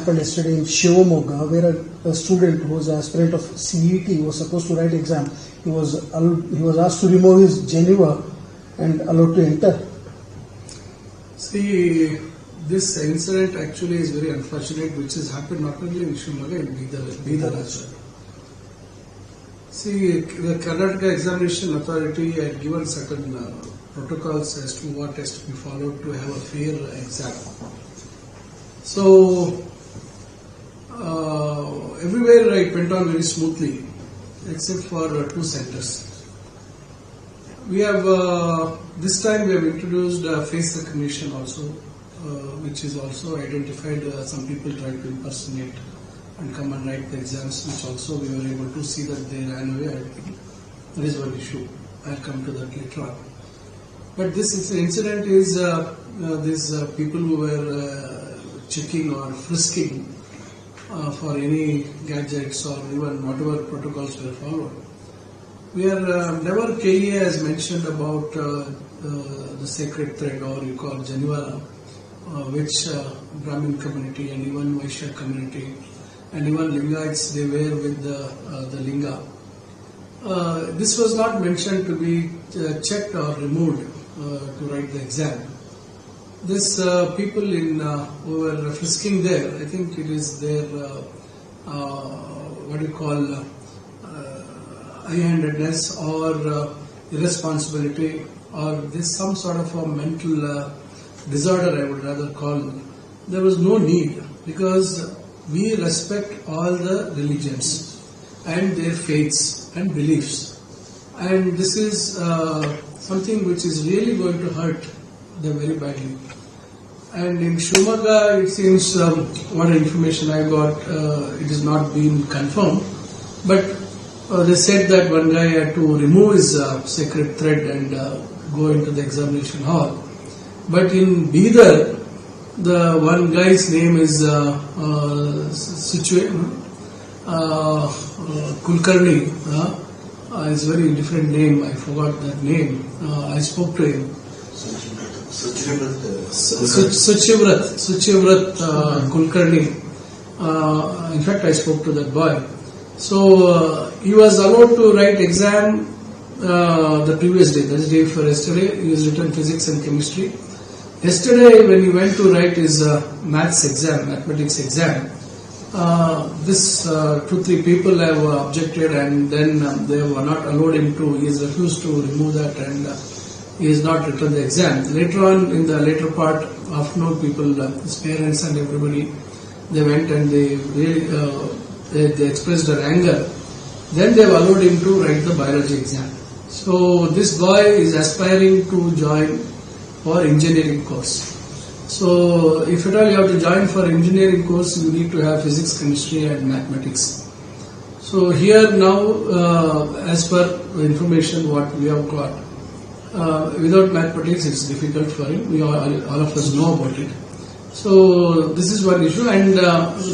happened yesterday in Shivamogga, where a student who was an aspirant of CET was supposed to write exam. He was asked to remove his Geneva and allowed to enter. See, this incident actually is very unfortunate, which has happened not only in Shivamogga, in Bidar as well. See, the Karnataka Examination Authority had given certain protocols as to what has to be followed to have a fair exam. So, everywhere it went on very smoothly, except for 2 centers. We have, this time we have introduced face recognition also, which is also identified some people tried to impersonate and come and write the exams, which also we were able to see that they ran away. I think there is one issue. I'll come to that later on. But this incident is these people who were checking or frisking for any gadgets or even whatever protocols were followed. We are never KEA has mentioned about the sacred thread, or you call Janiwala, which Brahmin community and even Vaishya community and even Lingaites, they wear with the linga. This was not mentioned to be checked or removed to write the exam. This people who were frisking there, I think it is their what you call high-handedness or irresponsibility, or this some sort of a mental disorder, I would rather call it. There was no need, because we respect all the religions and their faiths and beliefs, and this is something which is really going to hurt them very badly. And in Shivamogga, it seems what information I got, it has not been confirmed, but they said that one guy had to remove his sacred thread and go into the examination hall. But in Bidar, the one guy's name is Kulkarni. It's a very different name. I forgot that name. I spoke to him. Suchivrat Kulkarni. In fact, I spoke to that boy. So he was allowed to write exam the previous day, that is day before yesterday. He has written physics and chemistry. Yesterday, when he went to write his mathematics exam, this 2-3 people have objected, and then they were not allowed him to. He has refused to remove that, and he has not written the exam. Later on, in the later part, afternoon, people, his parents and everybody, they went and they really they expressed their anger. Then they have allowed him to write the biology exam. So this boy is aspiring to join for engineering course. So if at all you have to join for engineering course, you need to have physics, chemistry and mathematics. So here now, as per the information what we have got, without mathematics it's difficult for him. We all of us know about it. So this is one issue, and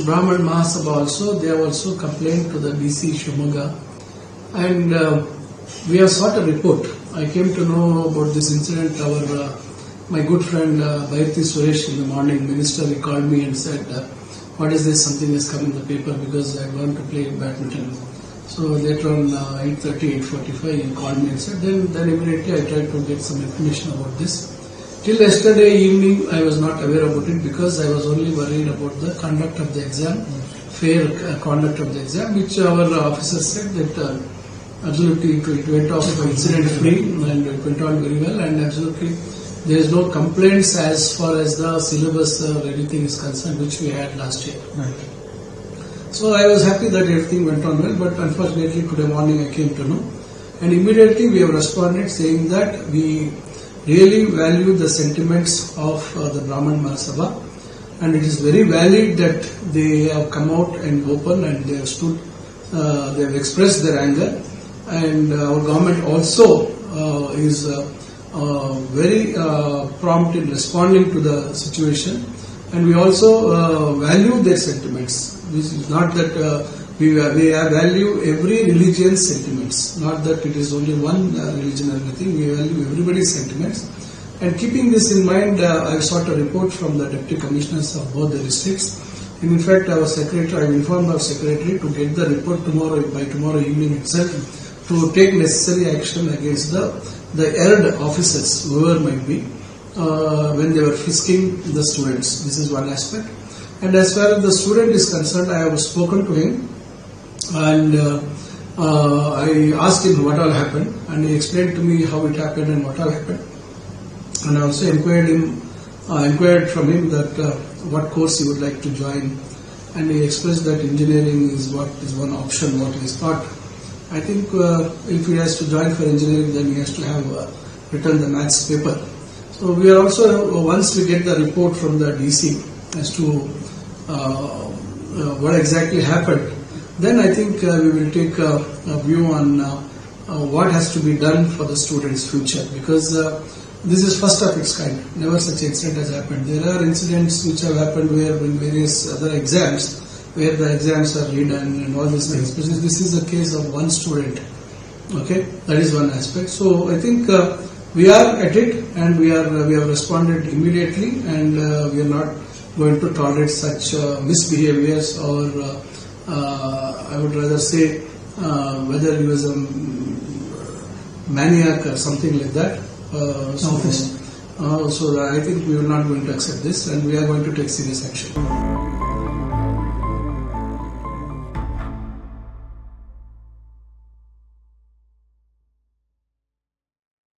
Brahman Mahasabha also, they have also complained to the DC Shivamogga, and we have sought a report. I came to know about this incident. My good friend Bhairthi Suresh in the morning, minister, he called me and said, what is this, something has come in the paper, because I want to play badminton. So later on 8:30, 8:45 he called me and said, then immediately I tried to get some information about this. Till yesterday evening I was not aware about it, because I was only worried about the conduct of the exam, fair conduct of the exam, which our officer said that absolutely it went off incident free and it went on very well, and absolutely there is no complaints as far as the syllabus or anything is concerned, which we had last year. Right. So I was happy that everything went on well, but unfortunately today morning I came to know, and immediately we have responded saying that we really value the sentiments of the Brahman Mahasabha, and it is very valid that they have come out and open and they have stood, they have expressed their anger, and our government also is very prompt in responding to the situation, and we also value their sentiments. This is not that we value every religion's sentiments, not that it is only one religion or anything. We value everybody's sentiments, and keeping this in mind, I sought a report from the deputy commissioners of both the districts, In fact, our secretary, I informed our secretary to get the report by tomorrow evening itself, to take necessary action against the erred officers, whoever might be, when they were frisking the students. This is one aspect. And as far as the student is concerned, I have spoken to him, and I asked him what all happened, and he explained to me how it happened and what all happened. And I also inquired from him that what course he would like to join, and he expressed that engineering is one option what he has thought. I think if he has to join for engineering, then he has to have written the maths paper. So we are also, once we get the report from the DC as to what exactly happened, then I think we will take a view on what has to be done for the students' future, because this is first of its kind. Never such incident has happened. There are incidents which have happened where in various other exams, where the exams are redone and all these things. But this is a case of one student. Okay, that is one aspect. So I think we are at it, and we have responded immediately, and we are not going to tolerate such misbehaviors, or I would rather say whether he was a maniac or something like that. So I think we are not going to accept this, and we are going to take serious action.